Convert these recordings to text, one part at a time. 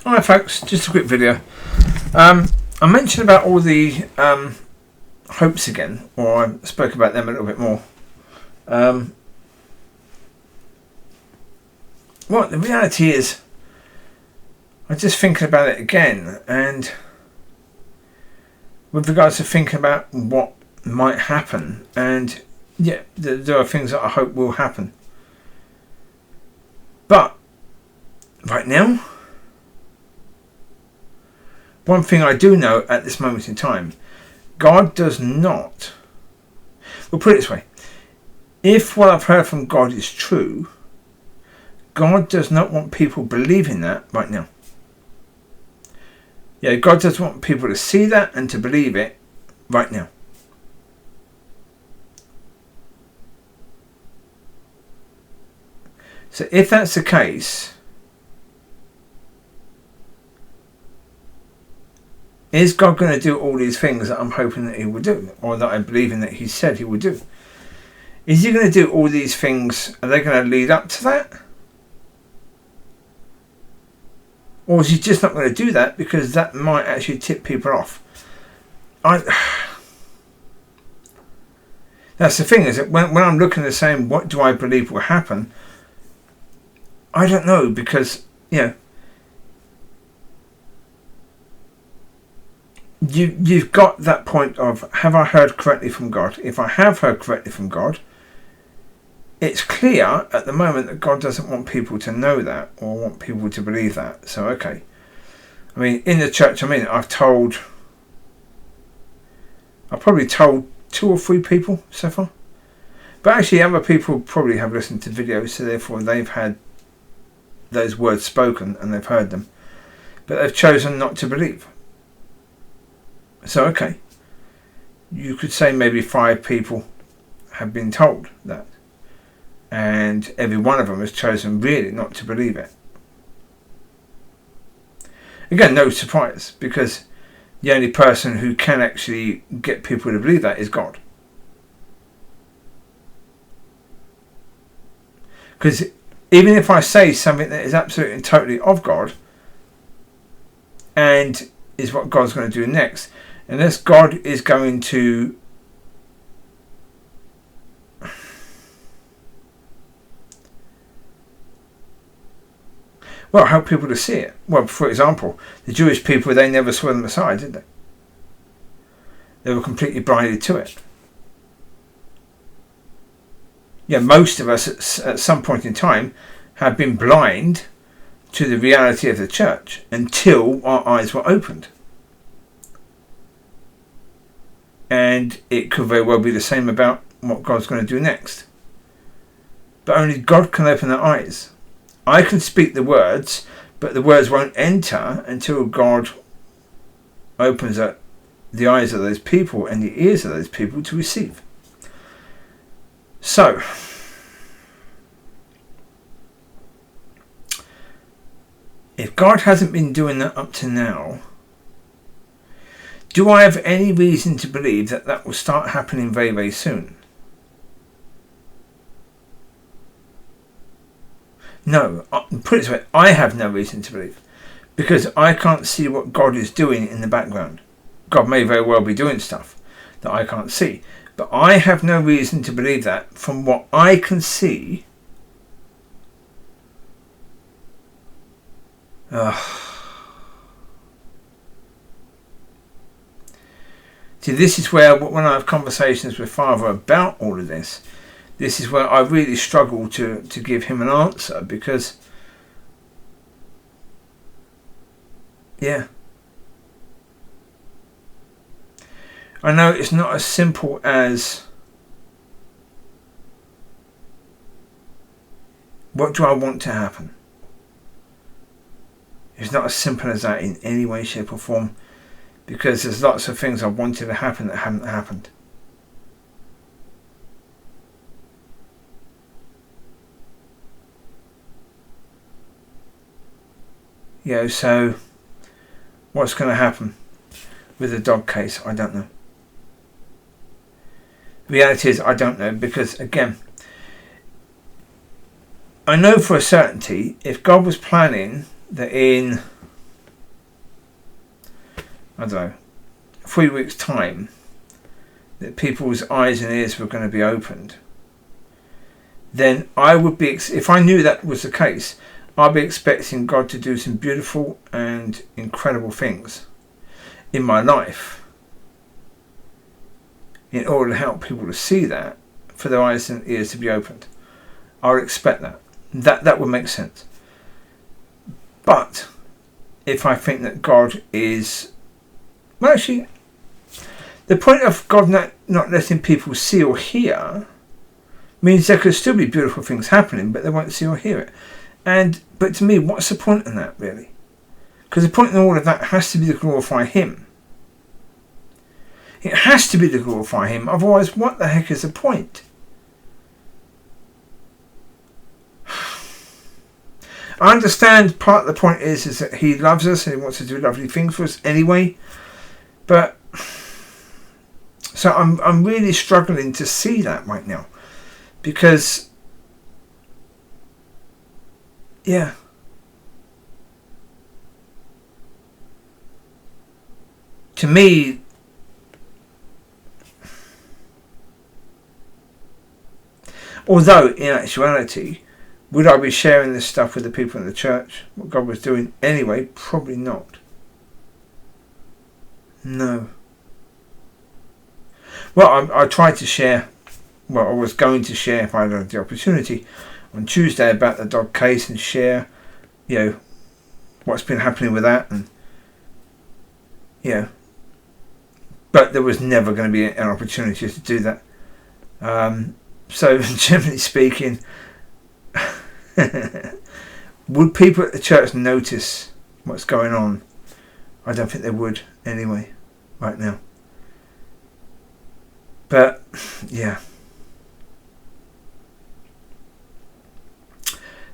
Alright folks, just a quick video. I mentioned about all the hopes again, or I spoke about them a little bit more. Well, the reality is, I'm just thinking about it again, and with regards to thinking about what might happen, and yeah, there are things that I hope will happen. But right now, one thing I do know at this moment in time, God does not, we'll put it this way, if what I've heard from God is true, God does not want people believing that right now. Yeah, God does want people to see that and to believe it right now. So if that's the case, is God going to do all these things that I'm hoping that he will do, or that I'm believing that he said he would do? Is he going to do all these things? Are they going to lead up to that? Or is he just not going to do that because that might actually tip people off? That's the thing, is that when I'm looking at saying what do I believe will happen, I don't know, because, you know, you've got that point of, have I heard correctly from God? If I have heard correctly from God, it's clear at the moment that God doesn't want people to know that or want people to believe that. So, okay. I mean, in the church I'm in, I've probably told 2 or 3 people so far. But actually other people probably have listened to videos, so therefore they've had those words spoken and they've heard them. But they've chosen not to believe. So, okay. You could say maybe 5 people have been told that. And every one of them has chosen really not to believe it. Again, no surprise, because the only person who can actually get people to believe that is God. Because even if I say something that is absolutely and totally of God, and is what God's going to do next, unless God is going to help people to see it. Well, for example, the Jewish people, they never saw the Messiah, did they? They were completely blinded to it. Yeah, most of us at some point in time have been blind to the reality of the church until our eyes were opened. And it could very well be the same about what God's going to do next. But only God can open our eyes. I can speak the words, but the words won't enter until God opens up the eyes of those people and the ears of those people to receive. So, if God hasn't been doing that up to now, do I have any reason to believe that that will start happening very, very soon? No, put it this way, I have no reason to believe, because I can't see what God is doing in the background. God may very well be doing stuff that I can't see, but I have no reason to believe that from what I can see. See, this is where, when I have conversations with Father about all of this, this is where I really struggle to give him an answer, because, yeah, I know it's not as simple as, what do I want to happen? It's not as simple as that in any way, shape or form, because there's lots of things I wanted to happen that haven't happened. You know, so what's going to happen with the dog case? I don't know. The reality is I don't know, because again, I know for a certainty if God was planning that in I don't know, 3 weeks' time, that people's eyes and ears were going to be opened, then I would be, if I knew that was the case, I'd be expecting God to do some beautiful and incredible things in my life in order to help people to see that, for their eyes and ears to be opened. I would expect that. That would make sense. But if I think that God is, well, actually, the point of God not letting people see or hear means there could still be beautiful things happening, but they won't see or hear it. But to me, what's the point in that, really? Because the point in all of that has to be to glorify Him. It has to be to glorify Him. Otherwise, what the heck is the point? I understand part of the point is that He loves us and He wants to do lovely things for us anyway. But so I'm really struggling to see that right now, because yeah, to me, although in actuality, would I be sharing this stuff with the people in the church, what God was doing anyway? Probably not. No. Well, I tried to share, well, I was going to share, if I had the opportunity, on Tuesday about the dog case, and share, what's been happening with that, and, but there was never going to be an opportunity to do that. So, generally speaking, would people at the church notice what's going on? I don't think they would anyway, right now. But, yeah.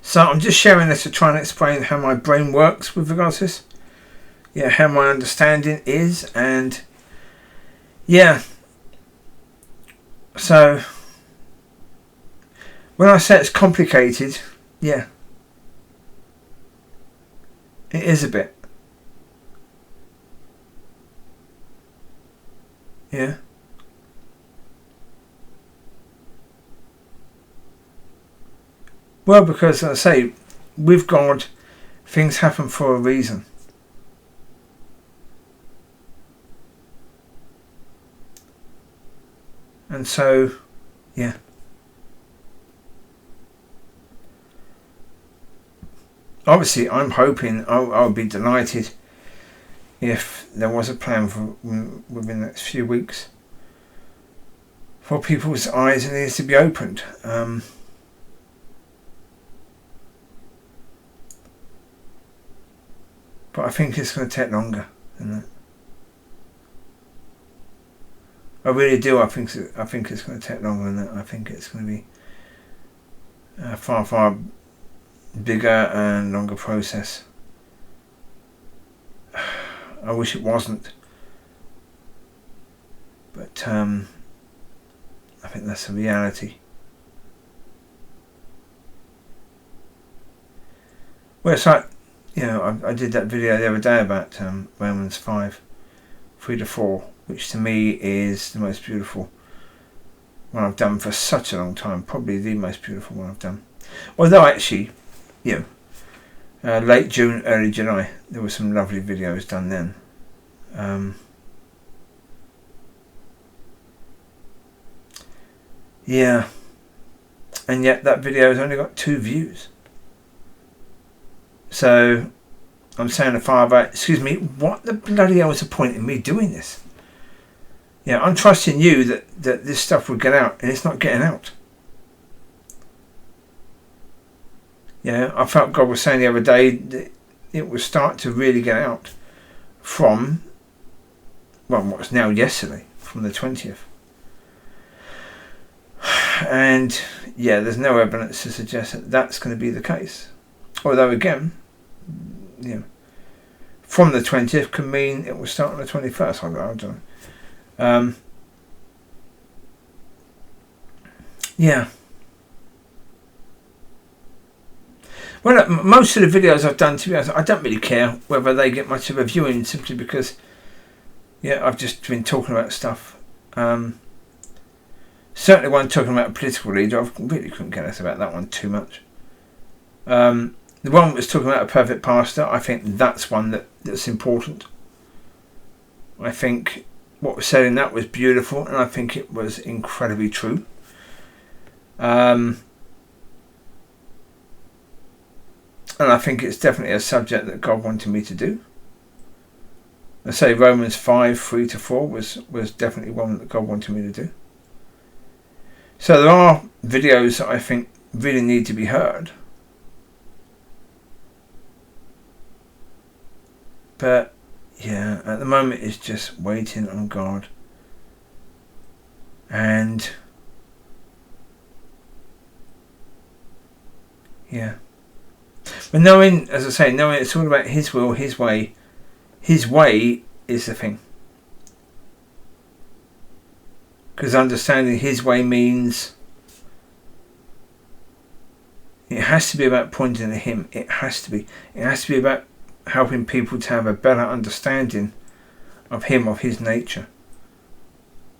So I'm just sharing this to try and explain how my brain works with regards to this. Yeah, how my understanding is, and yeah. So when I say it's complicated, yeah, it is a bit. Yeah. Well, because as I say, with God, things happen for a reason. And so, yeah. Obviously, I'm hoping I'll be delighted if there was a plan for within the next few weeks for people's eyes and ears to be opened. But I think it's going to take longer than that. I really do. I think it's going to take longer than that. I think it's going to be a far, far bigger and longer process. I wish it wasn't, but I think that's the reality. Well, it's like, I did that video the other day about Romans 5, 3-4, which to me is the most beautiful one I've done for such a long time. Probably the most beautiful one I've done. Although actually, late June, early July, there were some lovely videos done then. Yeah. And yet that video has only got 2 views. So I'm saying to Father, excuse me, what the bloody hell is the point in me doing this? Yeah, I'm trusting you that this stuff will get out, and it's not getting out. Yeah, I felt God was saying the other day that it will start to really get out from, what's now yesterday, from the 20th. And yeah, there's no evidence to suggest that that's going to be the case. Although again, from the 20th can mean it will start on the 21st. I don't know. Yeah. Well, most of the videos I've done, to be honest, I don't really care whether they get much of a viewing, simply because Yeah, I've just been talking about stuff. Certainly one talking about a political leader, I really couldn't care less about that one too much. The one that was talking about a perfect pastor, I think that's one that's important. I think what was said in that was beautiful, and I think it was incredibly true. And I think it's definitely a subject that God wanted me to do. I say Romans 5:3-4 was definitely one that God wanted me to do. So there are videos that I think really need to be heard. But yeah, at the moment it's just waiting on God. And yeah. But knowing, as I say, knowing it's all about His will, His way is the thing. Because understanding His way means it has to be about pointing to Him. It has to be. It has to be about helping people to have a better understanding of Him, of His nature,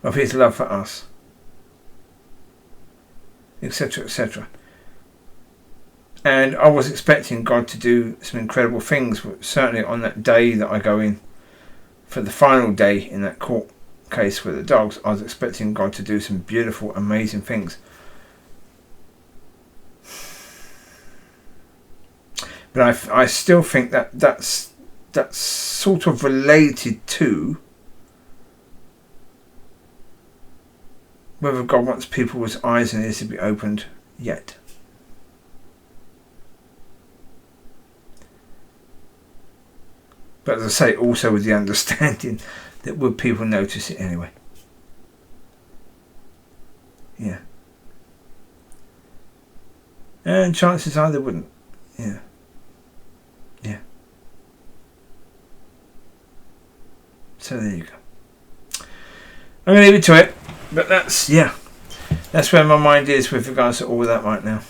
of His love for us, etc., etc. And I was expecting God to do some incredible things, certainly on that day that I go in for the final day in that court case with the dogs. I was expecting God to do some beautiful, amazing things. But I still think that's sort of related to whether God wants people's eyes and ears to be opened yet. But as I say, also with the understanding that would people notice it anyway. Yeah. And chances are they wouldn't. Yeah. Yeah. So there you go. I'm going to leave it to it. But that's where my mind is with regards to all of that right now.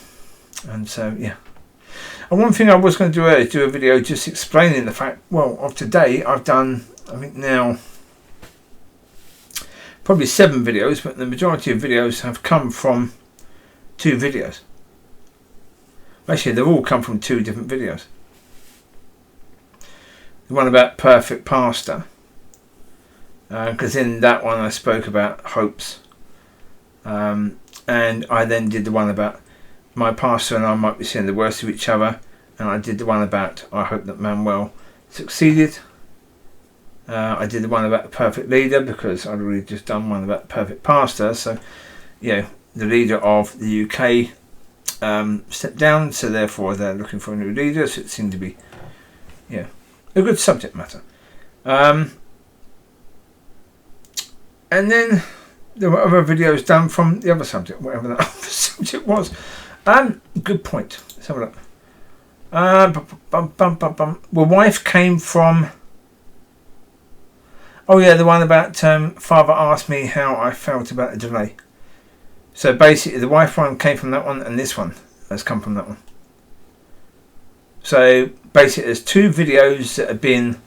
And so, yeah. And one thing I was going to do earlier is do a video just explaining the fact, well, of today I've done, I think now, probably 7 videos, but the majority of videos have come from 2 videos. Actually, they've all come from 2 different videos. The one about Perfect Pastor, because in that one I spoke about hopes. And I then did the one about my pastor and I might be seeing the worst of each other, and I did the one about I hope that Manuel succeeded. I did the one about the perfect leader because I'd already just done one about the perfect pastor. So, the leader of the UK stepped down, so therefore they're looking for a new leader. So it seemed to be, a good subject matter. And then there were other videos done from the other subject, whatever that other subject was. Good point. Let's have a look. Well, wife came from. Oh yeah, the one about Father asked me how I felt about the delay. So basically, the wife one came from that one, and this one has come from that one. So basically, there's 2 videos that have been.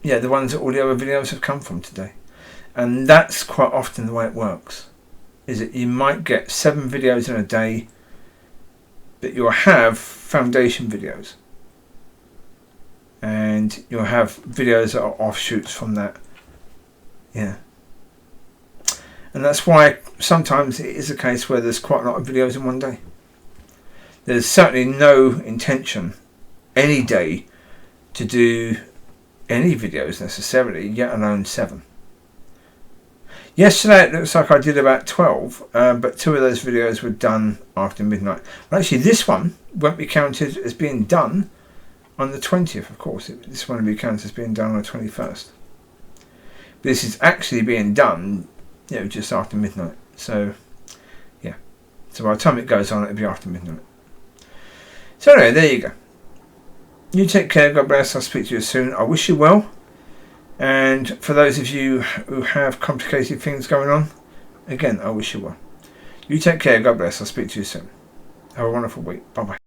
Yeah, the ones that all the other videos have come from today, and that's quite often the way it works. Is that you might get 7 videos in a day, but you'll have foundation videos. And you'll have videos that are offshoots from that. Yeah. And that's why sometimes it is a case where there's quite a lot of videos in one day. There's certainly no intention any day to do any videos necessarily, yet alone 7. Yesterday it looks like I did about 12, but 2 of those videos were done after midnight. Well, actually this one won't be counted as being done on the 20th, of course. This one will be counted as being done on the 21st. But this is actually being done, just after midnight. So, yeah. So by the time it goes on, it'll be after midnight. So anyway, there you go. You take care, God bless, I'll speak to you soon. I wish you well. And for those of you who have complicated things going on, again, I wish you well. You take care, God bless, I'll speak to you soon. Have a wonderful week. Bye bye.